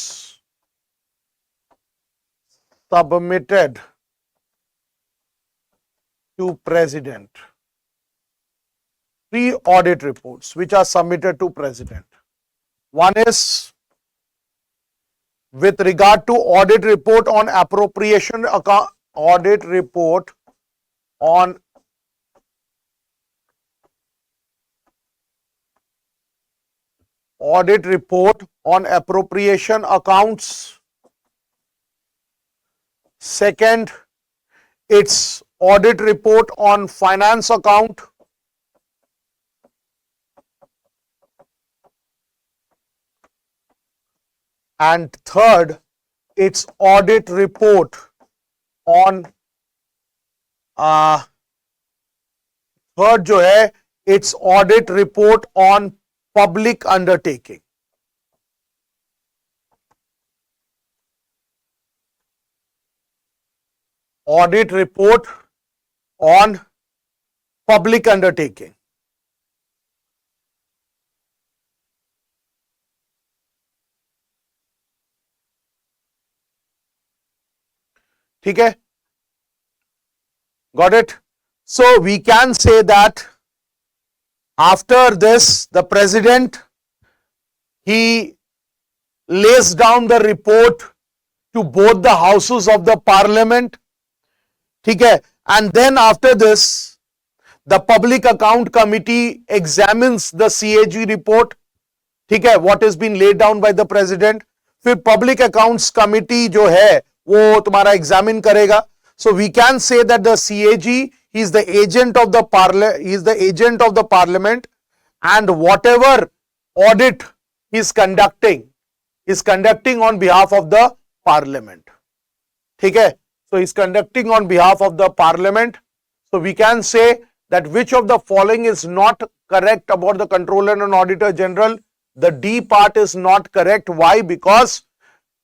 Speaker 1: submitted to president. 3 audit reports which are submitted to president. One is with regard to audit report on appropriation account, audit report on appropriation accounts. Second, it's audit report on finance account. And third, it's audit report on third जो है it's audit report on public undertaking. Audit report on public undertaking. ठीक है, got it? So we can say that after this, the president, he lays down the report to both the houses of the parliament. ठीक है, and then after this, the public account committee examines the CAG report. ठीक है, what has been laid down by the president. फिर public accounts committee जो है वो तुम्हारा examine करेगा. So we can say that the CAG, he is the agent of the parliament, and whatever audit he is conducting on behalf of the parliament. ठीक है, so he is conducting on behalf of the parliament. So we can say that which of the following is not correct about the Controller and Auditor General. The D part is not correct. Why? Because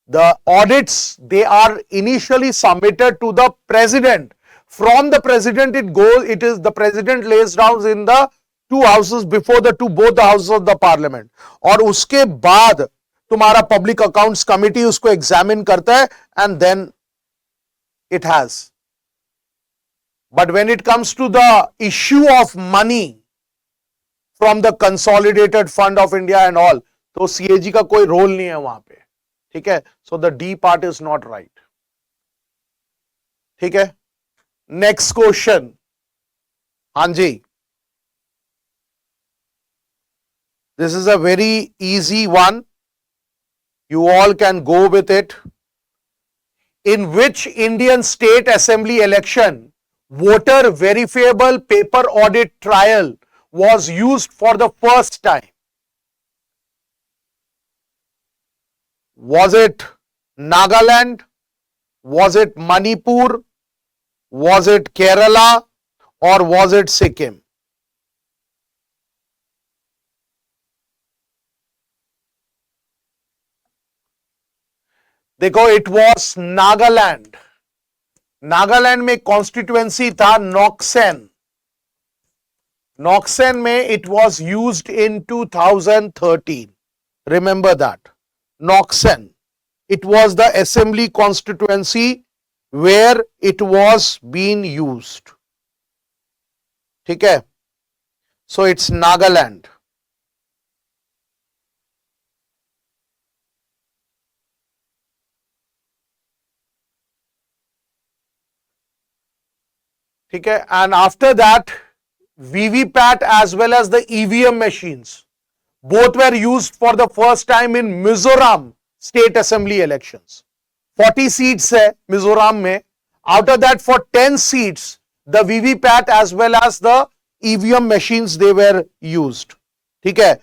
Speaker 1: the audits, they are initially submitted to the president. From the president the president lays down in the two houses before both the houses of the parliament. और उसके बाद तुम्हारा public accounts committee उसको examine करता है and then it has. But when it comes to the issue of money from the consolidated fund of India and all, तो CAG का कोई रोल नहीं है वहां पे. ठीक है, so the D part is not right. ठीक है, next question. हाँ जी, this is a very easy one. You all can go with it. In which Indian State Assembly election voter verifiable paper audit trial was used for the first time? Was it Nagaland? Was it Manipur? Was it Kerala? Or was it Sikkim? देखो, it was Nagaland. Nagaland में constituency था नॉक्सेन. नॉक्सेन में it was used in 2013. Remember that. Noksen. It was the assembly constituency where it was being used. ठीक है, so it's Nagaland. ठीक है, and after that VVPAT as well as the EVM machines both were used for the first time in Mizoram state assembly elections. 40 seats है मिजोरम में. Out of that, for 10 seats the VVPAT as well as the EVM machines they were used. ठीक है,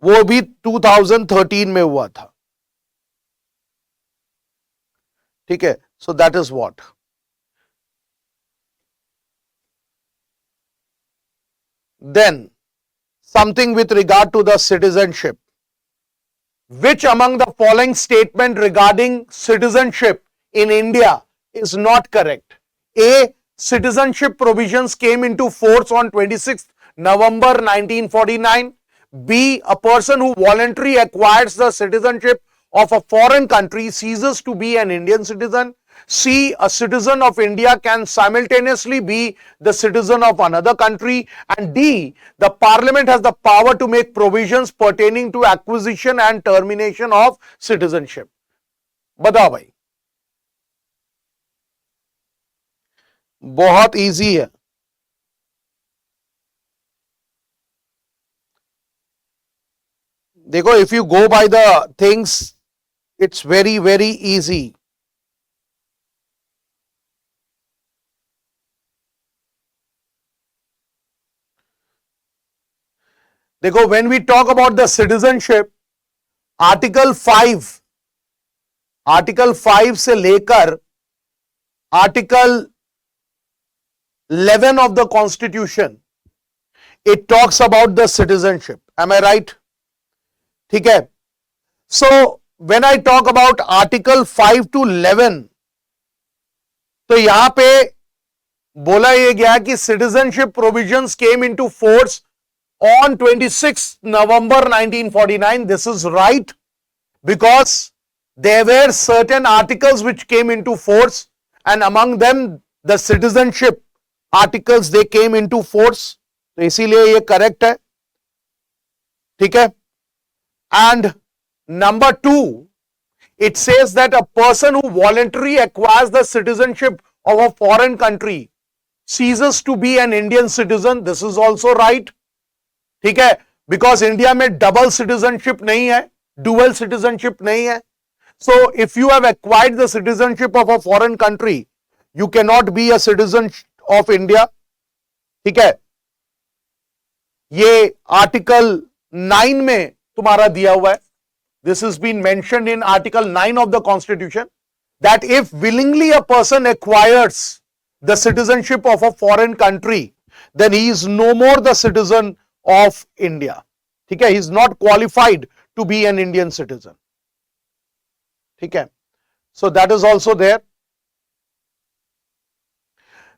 Speaker 1: वो भी 2013 में हुआ था. ठीक है, so that is what. Then something with regard to the citizenship. Which among the following statement regarding citizenship in India is not correct? A. Citizenship provisions came into force on 26th November 1949. B. A person who voluntarily acquires the citizenship of a foreign country ceases to be an Indian citizen. C. A citizen of India can simultaneously be the citizen of another country. And D. The Parliament has the power to make provisions pertaining to acquisition and termination of citizenship. बताओ भाई, बहुत easy है. देखो, if you go by the things, it's very, very easy. देखो, when we talk about the citizenship, article 5 से लेकर article 11 of the Constitution, it talks about the citizenship. Am I right? ठीक है. So when I talk about article 5 to 11, तो यहां पे बोला यह गया कि citizenship provisions came into force on 26th November 1949. This is right, because there were certain articles which came into force, and among them the citizenship articles, they came into force. तो इसीलिए ये correct है. ठीक है. And number 2, it says that a person who voluntarily acquires the citizenship of a foreign country ceases to be an Indian citizen. This is also right. ठीक है, because India में double citizenship नहीं है, dual citizenship नहीं है. So if you have acquired the citizenship of a foreign country, you cannot be a citizen of India. ठीक है. ये आर्टिकल 9 में तुम्हारा दिया हुआ है. This has been mentioned in Article 9 of the Constitution, that if willingly a person acquires the citizenship of a foreign country, then he is no more the citizen of India. ठीक है, he is not qualified to be an Indian citizen. ठीक है, so that is also there.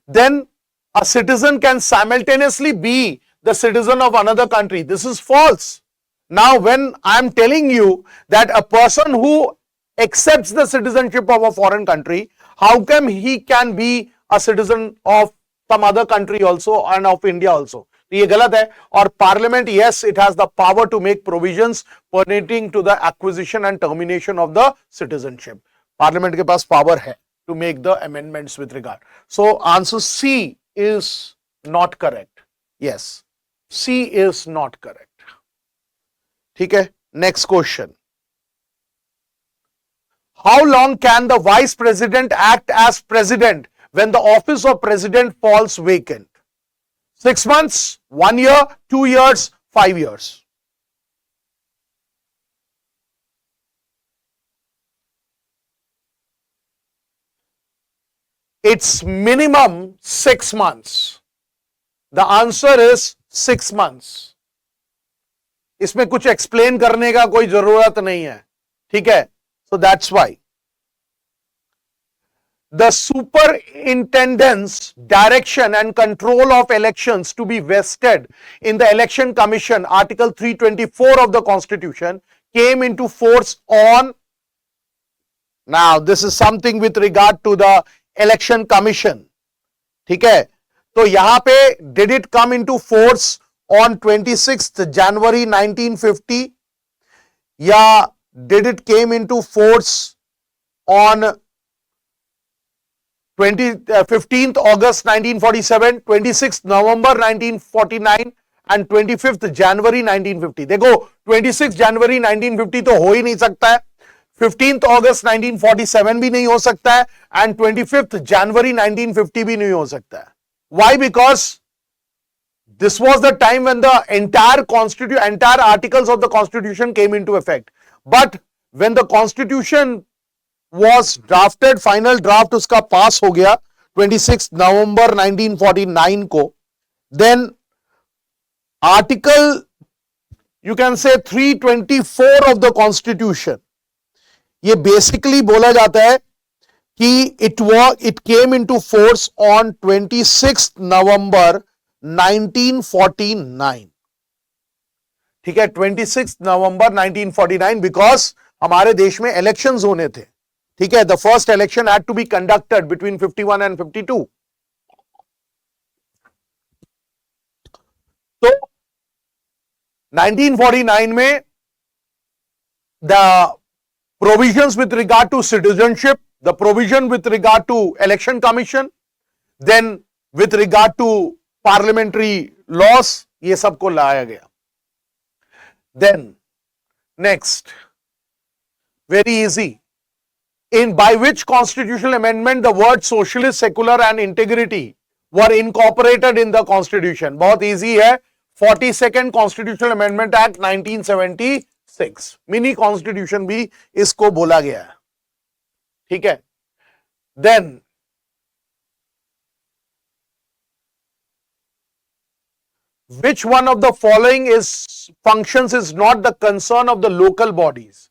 Speaker 1: Then a citizen can simultaneously be the citizen of another country. This is false. Now, when I am telling you that a person who accepts the citizenship of a foreign country, how come he can be a citizen of some other country also and of India also? ये गलत है. और Parliament, yes, it has the power to make provisions pertaining to the acquisition and termination of the citizenship. Parliament के पास power है to make the amendments with regard. So answer C is not correct. Yes, C is not correct. ठीक है. Next question. How long can the vice president act as president when the office of president falls vacant? 6 months, 1 year, 2 years, 5 years. It's minimum 6 months. The answer is 6 months. इसमें कुछ explain करने का कोई जरूरत नहीं है. ठीक है. So that's why. The superintendent's direction and control of elections to be vested in the Election Commission, Article 324 of the Constitution, came into force on. Now, this is something with regard to the Election Commission. ठीक है. तो यहां पे did it come into force on 26th January 1950, या did it came into force on 15th August 1947, 26th November 1949 and 25th January 1950? देखो, 26th January 1950 तो हो ही नहीं सकता है, 15th August 1947 भी नहीं हो सकता है, and 25th January 1950 भी नहीं हो सकता है. Why? Because this was the time when the entire articles of the Constitution came into effect. But when the Constitution was drafted, final draft उसका पास हो गया 26 November 1949 को, then Article you can say 324 of the Constitution. ये basically बोला जाता है कि it came into force on 26th November 1949. ठीक है, 26 नवंबर 1949, बिकॉज हमारे देश में इलेक्शंस होने थे. ठीक है, the first election had to be conducted between 51 and 52. तो 1949 में the provisions with regard to citizenship, the provision with regard to election commission, then with regard to parliamentary laws, ये सबको लाया गया. Then next, very easy, in by which constitutional amendment the word socialist, secular and integrity were incorporated in the constitution. बहुत easy है, 42nd Constitutional Amendment Act 1976. Mini constitution भी इसको बोला गया है. ठीक है. Then which one of the following functions is not the concern of the local bodies?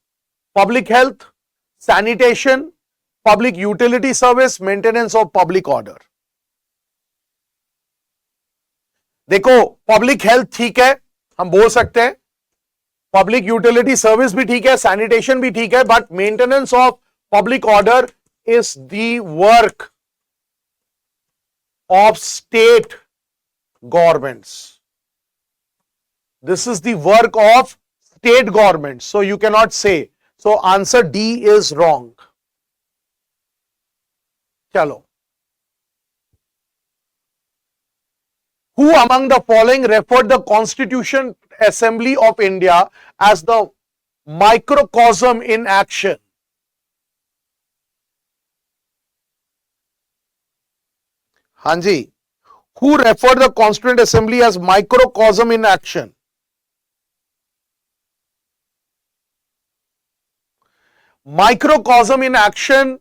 Speaker 1: Public health, sanitation, public utility service, maintenance of public order. देखो, public health ठीक है, हम बोल सकते हैं, पब्लिक यूटिलिटी सर्विस भी ठीक है, सैनिटेशन भी ठीक है, but maintenance of public order is the work of state governments. This is the work of state government. So you cannot say. So answer D is wrong. Chalo. Who among the following referred the Constitution Assembly of India as the microcosm in action? Hanji. Who referred the Constituent Assembly as microcosm in action? Microcosm in action,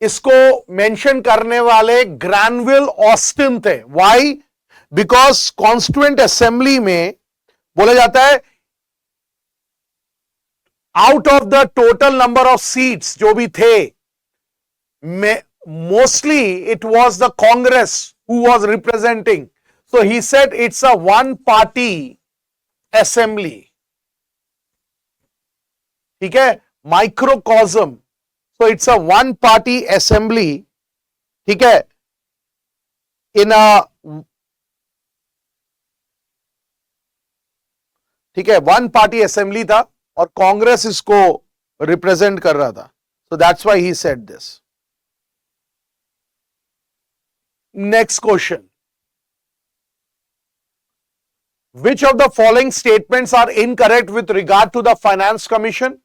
Speaker 1: इसको mention करने वाले Granville Austin थे. Why? Because constituent assembly में बोला जाता है out of the total number of seats जो भी थे, mostly it was the Congress who was representing. So he said it's a one party assembly. ठीक है, microcosm, so it's a one party assembly. ठीक है, in a, ठीक है, one party assembly था और कांग्रेस इसको रिप्रेजेंट कर रहा था. so that's why he said this. Next question. Which of the following statements are incorrect with regard to the Finance Commission?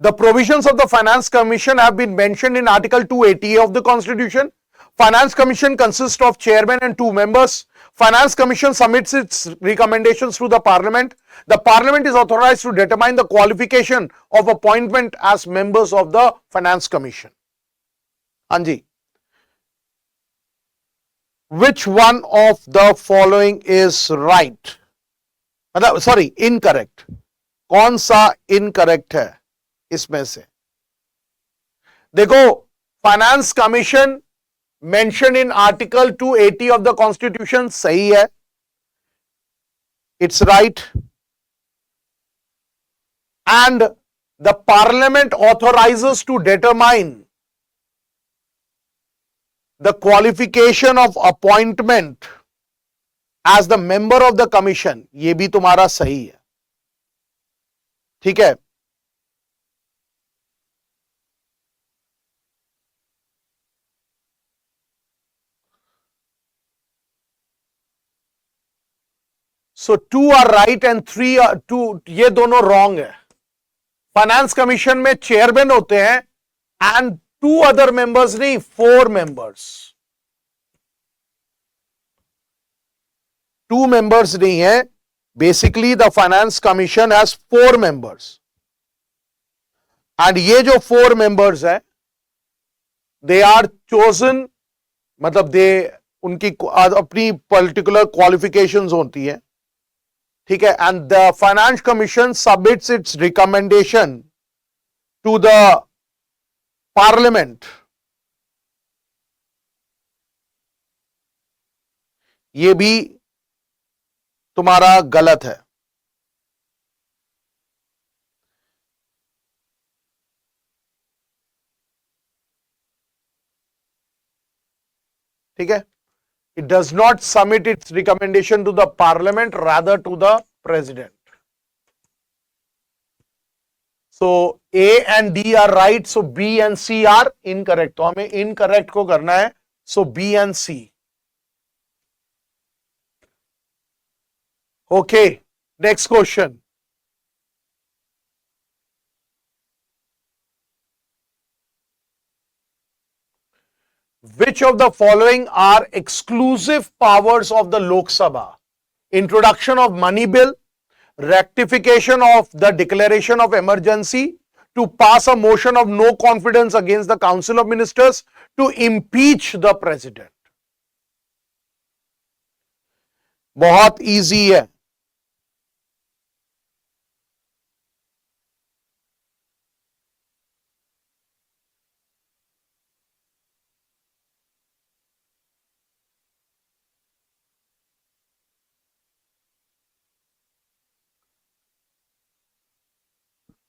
Speaker 1: The provisions of the Finance Commission have been mentioned in Article 280 of the Constitution. Finance Commission consists of chairman and 2 members. Finance Commission submits its recommendations to the Parliament. The Parliament is authorized to determine the qualification of appointment as members of the Finance Commission. Anji. Which one of the following is right? Sorry, incorrect. कौन सा incorrect है इसमें से? देखो, finance commission mention in article 280 of the constitution सही है, it's right. And the parliament authorises to determine the qualification of appointment as the member of the commission, ये भी तुम्हारा सही है. ठीक है. So 2 are right and 3 are 2, ये दोनों wrong है. फाइनेंस कमीशन में चेयरमैन होते हैं एंड 2 अदर मेंबर्स नहीं, 4 मेंबर्स. 2 मेंबर्स नहीं है. Basically the finance commission has 4 members and ये जो 4 मेंबर्स है दे आर चोजन, मतलब दे उनकी अपनी पर्टिकुलर क्वालिफिकेशंस होती है. ठीक है, and the Finance Commission submits its recommendation to the Parliament. ये भी तुम्हारा गलत है। ठीक है, it does not submit its recommendation to the parliament, rather to the president. So A and D are right, so B and C are incorrect. तो हमें incorrect को करना है, so B and C. Okay, next question. Which of the following are exclusive powers of the Lok Sabha? Introduction of money bill, rectification of the declaration of emergency, to pass a motion of no confidence against the Council of Ministers, to impeach the president. बहुत easy है।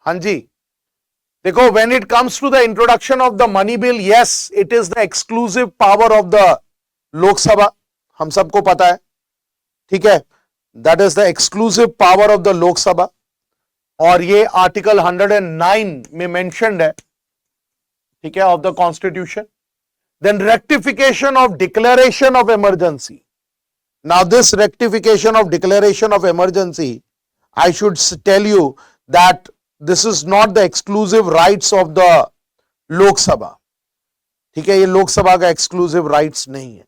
Speaker 1: हाँ जी, देखो, when it comes to the introduction of the money bill, yes, it is the exclusive power of the Lok Sabha, हम सबको पता है, ठीक है, that is the exclusive power of the Lok Sabha, और ये आर्टिकल 109 में mentioned है, ठीक है, of the constitution. Then rectification of declaration of emergency. Now this rectification of declaration of emergency, I should tell you that this is not the exclusive rights of the Lok Sabha. ठीक है, ये लोक सभा का exclusive rights नहीं है.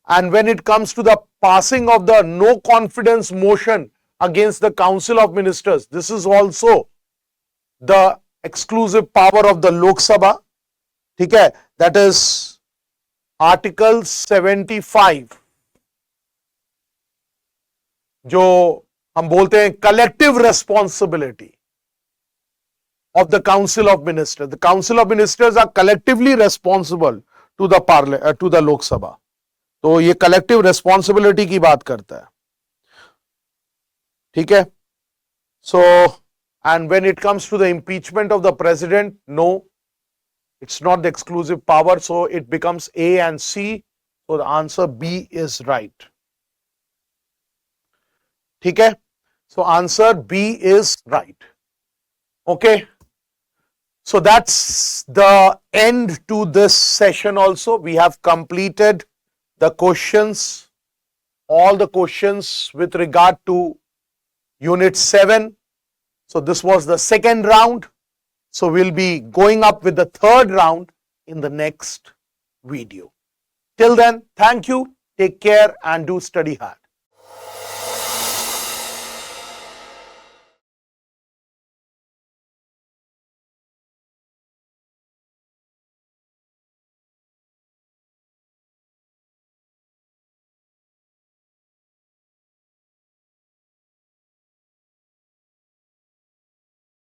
Speaker 1: And when it comes to the passing of the no confidence motion against the Council of Ministers, this is also the exclusive power of the Lok Sabha. ठीक है, that is Article 75, जो हम बोलते हैं collective responsibility of the Council of Ministers. The Council of Ministers are collectively responsible to the to the Lok Sabha. तो ये collective responsibility की बात करता है, ठीक है. So, and when it comes to the impeachment of the president, no, it's not the exclusive power, so it becomes A and C. So the answer B is right. ठीक है, so answer B is right. Okay. So that's the end to this session also. We have completed the questions, all the questions with regard to Unit 7. So this was the second round. So we'll be going up with the third round in the next video. Till then, thank you, take care and do study hard.